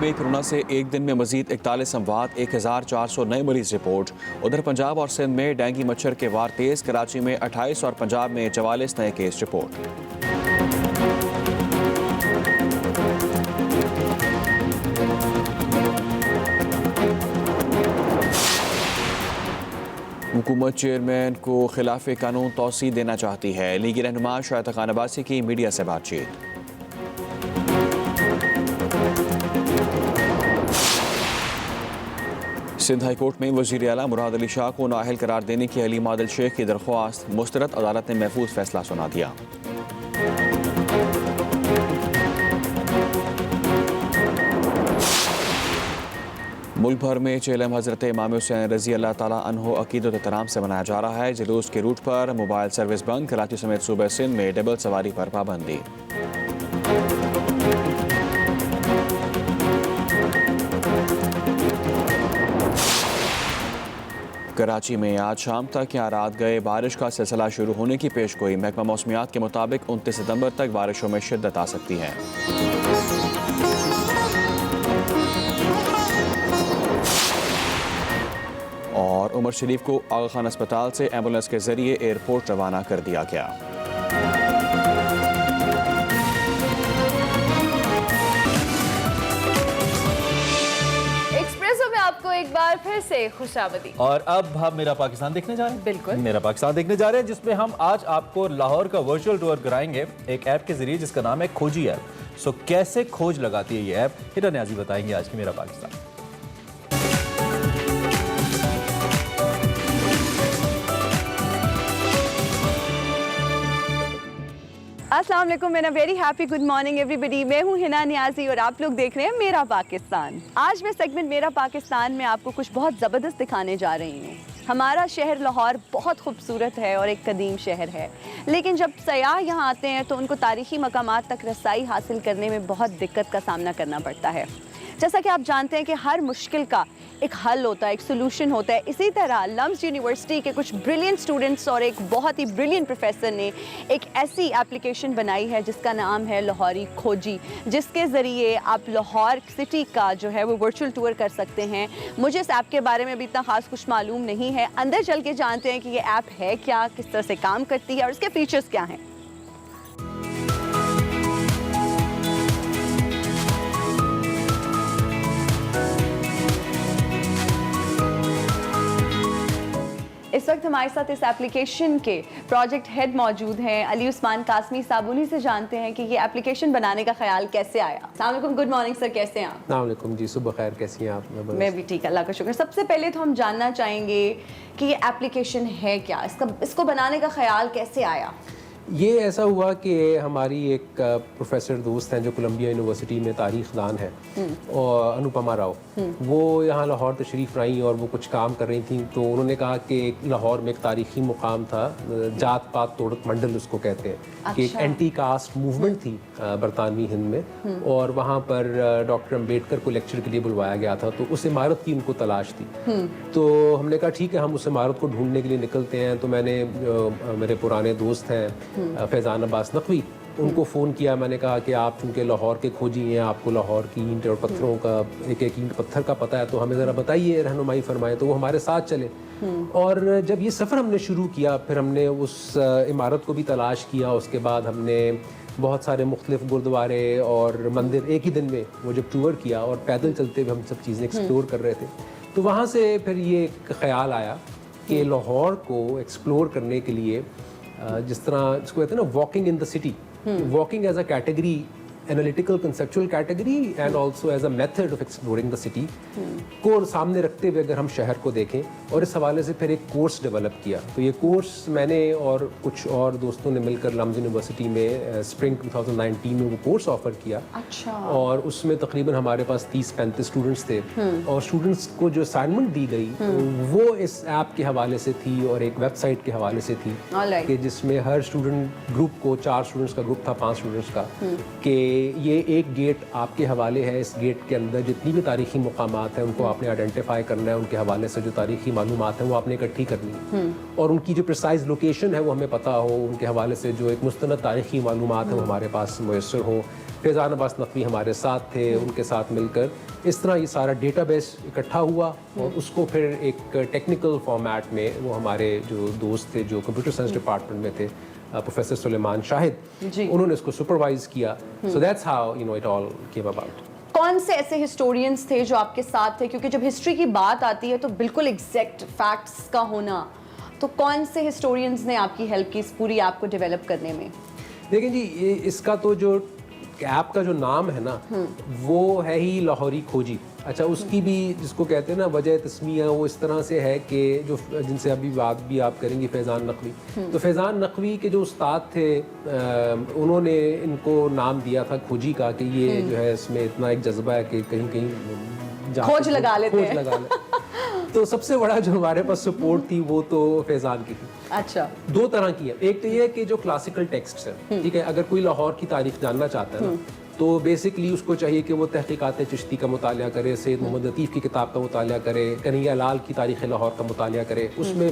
में कोरोना से एक दिन में मजीद 41 अमवात, 1400 नए मरीज रिपोर्ट। उधर पंजाब और सिंध में डेंगू मच्छर के वार तेज, कराची में 28 और पंजाब में 44 नए केस रिपोर्ट। हुकूमत चेयरमैन को खिलाफ कानून तौसीह देना चाहती है। लीगी रहनुमा शायद खान अब्बासी की मीडिया से बातचीत। सिंध हाई कोर्ट में वज़ीर आला मुराद अली शाह को नाअहल करार देने की हलीम आदिल शेख की दरख्वास्त मुस्तरद, अदालत ने महफूज फैसला सुना दिया। मुल्क भर में चेलम हज़रत इमाम हुसैन रज़ी अल्लाह ताला अन्हो अक़ीदत एहतराम से मनाया जा रहा है। जुलूस के रूट पर मोबाइल सर्विस बंद, कराची समेत सूबे सिंध में डबल सवारी पर पाबंदी। कराची में आज शाम तक या रात गए बारिश का सिलसिला शुरू होने की पेशगोई। महकमा मौसमियात के मुताबिक 29 सितंबर तक बारिशों में शिद्दत आ सकती है। और उमर शरीफ को आगा खान अस्पताल से एम्बुलेंस के जरिए एयरपोर्ट रवाना कर दिया गया। एक्सप्रेसो में आपको एक बार फिर से खुशामदी। और अब हम मेरा पाकिस्तान देखने जा रहे हैं। बिल्कुल, मेरा पाकिस्तान देखने जा रहे हैं, जिसमें हम आज आपको लाहौर का वर्चुअल टूर कराएंगे एक ऐप के जरिए जिसका नाम है खोजी ऐप। सो कैसे खोज लगाती है ये ऐप, हिरा न्याजी बताएंगे आज की मेरा पाकिस्तान। अस्सलाम वालेकुम, मेरा very happy good morning everybody. मैं हूँ हिना नियाजी और आप लोग देख रहे हैं मेरा पाकिस्तान। आज मैं सेगमेंट मेरा पाकिस्तान में आपको कुछ बहुत ज़बरदस्त दिखाने जा रही हूँ। हमारा शहर लाहौर बहुत खूबसूरत है और एक कदीम शहर है, लेकिन जब सयाह यहाँ आते हैं तो उनको तारीख़ी मकामात तक रसाई हासिल करने में बहुत दिक्कत का सामना करना पड़ता है। जैसा कि आप जानते हैं कि हर मुश्किल का एक हल होता है, एक सोल्यूशन होता है। इसी तरह लम्स यूनिवर्सिटी के कुछ ब्रिलियंट स्टूडेंट्स और एक बहुत ही ब्रिलियंट प्रोफेसर ने एक ऐसी एप्लीकेशन बनाई है जिसका नाम है लाहौरी खोजी, जिसके ज़रिए आप लाहौर सिटी का जो है वो वर्चुअल टूर कर सकते हैं। मुझे इस ऐप के बारे में भी इतना ख़ास कुछ मालूम नहीं है। अंदर चल के जानते हैं कि ये ऐप है क्या, किस तरह से काम करती है और इसके फीचर्स क्या हैं। इस वक्त हमारे साथ इस एप्लीकेशन के प्रोजेक्ट हेड मौजूद हैं अली उस्मान कासमी साहब। उन्हीं से जानते हैं कि ये एप्लीकेशन बनाने का ख्याल कैसे आया। अस्सलाम वालेकुम, गुड मॉर्निंग सर, कैसे हैं आप? अस्सलाम वालेकुम जी, सुबह खैर, कैसी हैं आप? मैं भी ठीक, अल्लाह का शुक्र। सबसे पहले तो हम जानना चाहेंगे कि ये एप्लीकेशन है क्या, इसको बनाने का ख्याल कैसे आया? ये ऐसा हुआ कि हमारी एक प्रोफेसर दोस्त हैं जो कोलंबिया यूनिवर्सिटी में तारीख़ दान है, और अनुपमा राव, वो यहाँ लाहौर तशरीफ़ लाई और वो कुछ काम कर रही थी। तो उन्होंने कहा कि लाहौर में एक तारीख़ी मुकाम था, जात पात तोड़क मंडल उसको कहते हैं। अच्छा। कि एक एंटी कास्ट मूवमेंट थी बरतानवी हिंद में, और वहाँ पर डॉक्टर अम्बेडकर को लेक्चर के लिए बुलवाया गया था। तो उस इमारत की उनको तलाश थी। तो हमने कहा ठीक है, हम उस इमारत को ढूंढने के लिए निकलते हैं। तो मैंने मेरे पुराने दोस्त हैं फैज़ान अब्बास नकवी, उनको फ़ोन किया। मैंने कहा कि आप चूँकि लाहौर के खोजी हैं, आपको लाहौर की ईंट और पत्थरों का एक एक ईंट पत्थर का पता है, तो हमें ज़रा बताइए, रहनुमाई फरमाएं। तो वो हमारे साथ चले, और जब ये सफ़र हमने शुरू किया, फिर हमने उस इमारत को भी तलाश किया। उसके बाद हमने बहुत सारे मुख्तलिफ गुरुद्वारे और मंदिर एक ही दिन में वो जब टूर किया, और पैदल चलते हुए हम सब चीज़ें एक्सप्लोर कर रहे थे। तो वहाँ से फिर ये एक ख्याल आया कि लाहौर को एक्सप्लोर करने के लिए जिस तरह इसको कहते हैं ना walking in the city, walking as a category, analytical conceptual category and also as a method of exploring the city को सामने रखते हुए अगर हम शहर को देखें, और इस हवाले से फिर एक कोर्स डेवलप किया। तो ये कोर्स मैंने और कुछ और दोस्तों ने मिलकर लम्स यूनिवर्सिटी में स्प्रिंग 2019 में वो कोर्स ऑफर किया। अच्छा। और उसमें तकरीबन हमारे पास 30-35 स्टूडेंट्स थे, और स्टूडेंट्स को जो असाइनमेंट दी गई वो इस ऐप के हवाले से थी और एक वेबसाइट के हवाले से थी, कि जिसमें हर स्टूडेंट ग्रुप को 4 स्टूडेंट्स का ग्रुप था, 5 स्टूडेंट्स का, कि ये एक गेट आपके हवाले है। इस गेट के अंदर जितनी भी तारीख़ी मुकामात हैं उनको आपने आइडेंटिफाई करना है, उनके हवाले से जो तारीख़ी मालूमात हैं वो आपने इकट्ठी करनी है, और उनकी जो प्रिसाइज लोकेशन है वो हमें पता हो, उनके हवाले से जो एक मुस्तनद तारीख़ी मालूमात है वो हमारे पास मुयस्सर हो। फैज़ान अब्बास नकवी हमारे साथ थे, उनके साथ मिलकर इस तरह ये सारा डेटाबेस इकट्ठा हुआ और उसको फिर एक टेक्निकल फॉर्मेट में वो हमारे जो दोस्त थे जो कंप्यूटर साइंस डिपार्टमेंट में थे प्रोफेसर सुलेमान शाहिद, उन्होंने इसको सुपरवाइज किया. So that's how you know it all came about. कौन से ऐसे हिस्टोरियंस थे जो आपके साथ थे, क्योंकि जब हिस्ट्री की बात आती है तो बिल्कुल एग्जैक्ट फैक्ट्स का होना, तो कौन से हिस्टोरियंस ने आपकी हेल्प की इस पूरी ऐप को डेवलप करने में? देखिए जी, ये इसका तो जो ऐप का जो नाम है ना वो है ही लाहौरी खोजी. अच्छा, उसकी भी जिसको कहते हैं ना वजह तस्मिया वो इस तरह से है कि जो जिनसे अभी बात भी आप करेंगे फैज़ान नकवी, तो फैज़ान नकवी के जो उस्ताद थे उन्होंने इनको नाम दिया था खोजी का कि ये जो है इसमें इतना एक जज्बा है कि कहीं कहीं खोज लगा लेते हैं. तो सबसे बड़ा जो हमारे पास सपोर्ट थी वो तो फैज़ान की थी. अच्छा, दो तरह की है. एक तो ये है कि जो क्लासिकल टेक्स्ट है, ठीक है, अगर कोई लाहौर की तारीख जानना चाहता है ना तो बेसिकली उसको चाहिए कि वो तहकीकात चिश्ती का मुतालिया करे, सैयद मोहम्मद लतीफ़ की किताब का मुतालिया करे, कन्हैया लाल की तारीख़ लाहौर का मुतालिया करे. उसमें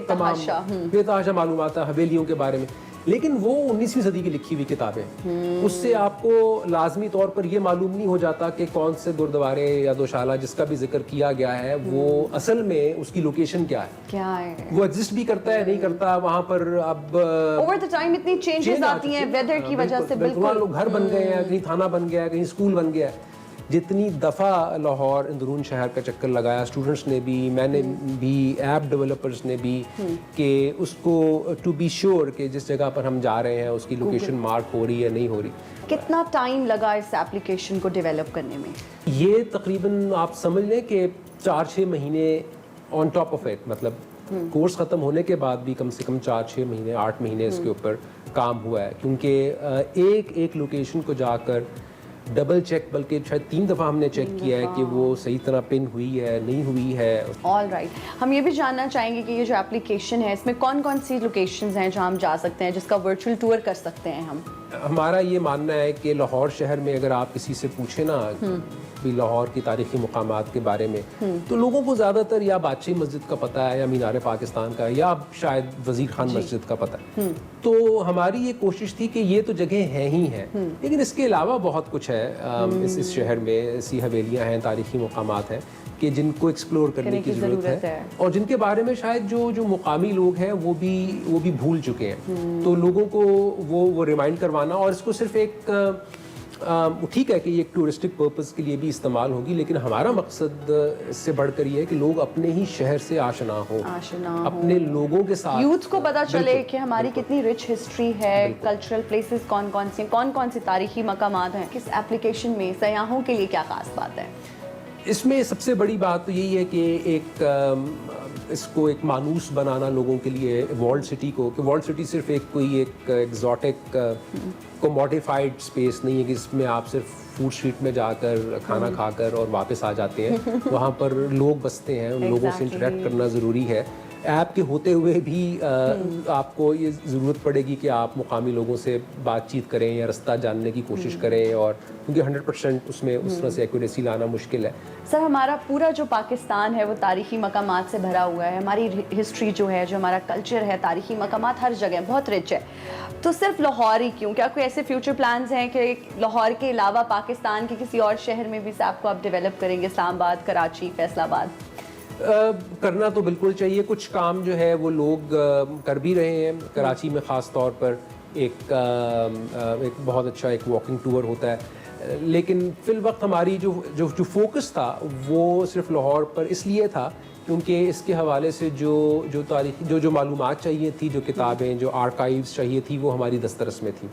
तमाम बेतहाशा मालूमात है हवेलियों के बारे में. लेकिन वो 19वीं सदी की लिखी हुई किताबें, उससे आपको लाजमी तौर पर ये मालूम नहीं हो जाता कि कौन से गुरुद्वारे या दोशाला जिसका भी जिक्र किया गया है वो असल में उसकी लोकेशन क्या है, वो एग्जिस्ट भी करता है नहीं करता वहाँ पर. अब ओवर द टाइम इतनी चेंजेस आती हैं वेदर की वजह से. बिल्कुल लोग घर बन गए हैं, कहीं थाना बन गया है, कहीं स्कूल बन गया है. जितनी दफ़ा लाहौर अंदरून शहर का चक्कर लगाया स्टूडेंट्स ने भी, मैंने भी, ऐप डेवलपर्स ने भी, कि उसको टू बी श्योर कि जिस जगह पर हम जा रहे हैं उसकी लोकेशन मार्क हो रही है नहीं हो रही. कितना टाइम लगा इस एप्लीकेशन को डेवलप करने में? ये तकरीबन आप समझ लें कि 4-6 महीने ऑन टॉप ऑफ इट, मतलब कोर्स ख़त्म होने के बाद भी कम से कम 4-6 महीने 8 महीने इसके ऊपर काम हुआ है. क्योंकि एक लोकेशन को जाकर डबल चेक, बल्कि शायद 3 दफ़ा हमने चेक किया है कि वो सही तरह पिन हुई है नहीं हुई है. ऑल राइट, हम ये भी जानना चाहेंगे कि ये जो एप्लीकेशन है इसमें कौन कौन सी लोकेशंस हैं जहाँ हम जा सकते हैं, जिसका वर्चुअल टूर कर सकते हैं हम? हमारा ये मानना है कि लाहौर शहर में अगर आप किसी से पूछें ना भी लाहौर की तारीख़ी मकामात के बारे में, तो लोगों को ज़्यादातर या बादशाही मस्जिद का पता है या मीनार पाकिस्तान का या शायद वज़ीर खान मस्जिद का पता है. तो हमारी ये कोशिश थी कि ये तो जगह हैं ही हैं, लेकिन इसके अलावा बहुत कुछ है इस शहर में. ऐसी हवेलियाँ हैं, तारीख़ी मकामात हैं कि जिनको एक्सप्लोर करने की ज़रूरत है और जिनके बारे में शायद जो मुकामी लोग हैं वो भी भूल चुके हैं. तो लोगों को वो रिमाइंड करवाना, और इसको सिर्फ एक ठीक है कि ये एक टूरिस्टिक पर्पस के लिए भी इस्तेमाल होगी, लेकिन हमारा मकसद इससे बढ़कर ये है कि लोग अपने ही शहर से आशना हो, अपने लोगों के साथ, यूथ को पता चले कि हमारी कितनी रिच हिस्ट्री है, कल्चरल प्लेसेस कौन कौन सी तारीखी मकामात हैं. किस एप्लीकेशन में सयाहों के लिए क्या खास बात है? इसमें सबसे बड़ी बात तो यही है कि इसको एक मानूस बनाना लोगों के लिए वर्ल्ड सिटी को, कि वर्ल्ड सिटी सिर्फ कोई एग्जॉटिक कोमोडिफाइड स्पेस नहीं है कि इसमें आप सिर्फ फूड स्ट्रीट में जाकर खाना खाकर और वापस आ जाते हैं. वहाँ पर लोग बसते हैं, उन लोगों से इंटरेक्ट करना ज़रूरी है. ऐप के होते हुए भी आपको ये ज़रूरत पड़ेगी कि आप मुकामी लोगों से बातचीत करें या रास्ता जानने की कोशिश करें, और क्योंकि 100% उसमें उस तरह से एक्यूरेसी लाना मुश्किल है. सर, हमारा पूरा जो पाकिस्तान है वो तारीखी मकामात से भरा हुआ है. हमारी हिस्ट्री जो है, जो हमारा कल्चर है, तारीखी मकामात हर जगह बहुत रिच है. तो सिर्फ लाहौर ही क्यों? क्या कोई ऐसे फ्यूचर प्लान्स हैं कि लाहौर के अलावा पाकिस्तान के किसी और शहर में भी इस ऐप को आप डेवलप करेंगे? इस्लामाबाद, कराची, फैसलाबाद? करना तो बिल्कुल चाहिए. कुछ काम जो है वो लोग कर भी रहे हैं. कराची में ख़ास तौर पर एक बहुत अच्छा एक वॉकिंग टूर होता है, लेकिन फिल वक्त हमारी जो फोकस था वो सिर्फ लाहौर पर इसलिए था क्योंकि इसके हवाले से जो तारीख जो मालूमात चाहिए थी, जो किताबें, जो आर्काइव्स चाहिए थी, वो हमारी दस्तरस में थी,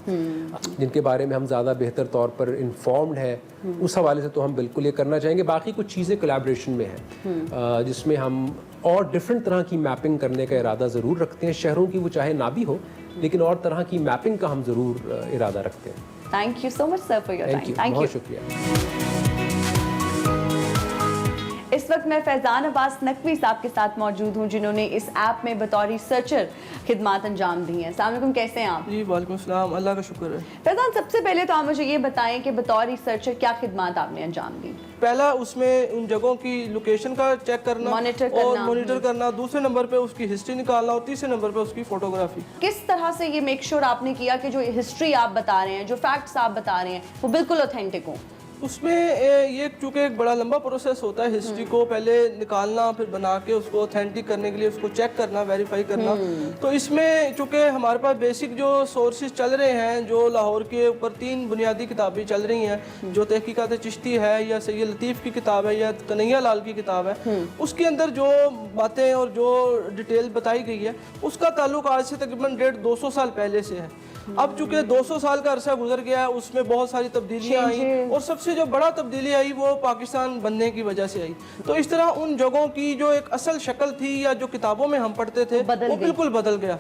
जिनके बारे में हम ज़्यादा बेहतर तौर पर इन्फॉर्म्ड है. उस हवाले से तो हम बिल्कुल ये करना चाहेंगे. बाकी कुछ चीज़ें कोलैबोरेशन में हैं जिसमें हम और डिफरेंट तरह की मैपिंग करने का इरादा ज़रूर रखते हैं. शहरों की वो चाहे ना भी हो, लेकिन और तरह की मैपिंग का हम ज़रूर इरादा रखते हैं. Thank you so much sir for your time. Thank you, बहुत शुक्रिया. इस वक्त मैं फैज़ान अब्बास नकवी साहब के साथ मौजूद हूँ, जिन्होंने इस ऐप में बतौर रिसर्चर खिदमात अंजाम दी हैं. अस्सलाम वालेकुम, कैसे हैं आप? जी वालेकुम सलाम, अल्लाह का शुक्र है. फैज़ान, सबसे पहले तो आप मुझे ये बताएं कि बतौर रिसर्चर क्या खिदमात आपने अंजाम दी? पहला उसमें उन जगहों की लोकेशन का चेक करना, मॉनिटर करना. दूसरे नंबर पे उसकी हिस्ट्री निकालना, और तीसरे नंबर पे उसकी फोटोग्राफी. किस तरह से ये मेक श्योर आपने किया कि जो हिस्ट्री आप बता रहे हैं, जो फैक्ट्स आप बता रहे हैं, वो बिल्कुल ऑथेंटिक हों? उसमें ये चूँकि एक बड़ा लंबा प्रोसेस होता है हिस्ट्री को पहले निकालना, फिर बना के उसको ऑथेंटिक करने के लिए उसको चेक करना, वेरीफाई करना। तो इसमें चूँकि हमारे पास बेसिक जो सोर्सेज चल रहे हैं, जो लाहौर के ऊपर 3 बुनियादी किताबें चल रही हैं, जो तहकीकात चिश्ती है या सैयद लतीफ़ की किताब है या कन्हैया लाल की किताब है, उसके अंदर जो बातें और जो डिटेल बताई गई है उसका ताल्लुक आज से तकरीबन 150-200 साल पहले से है। अब चूंकि 200 साल का अरसा गुजर गया है, उसमें बहुत सारी तब्दीलियां आई और सबसे जो बड़ा तब्दीली आई वो पाकिस्तान बनने की वजह से आई। तो इस तरह उन जगहों की जो एक असल शक्ल थी या जो किताबों में हम पढ़ते थे वो बिल्कुल बदल गया।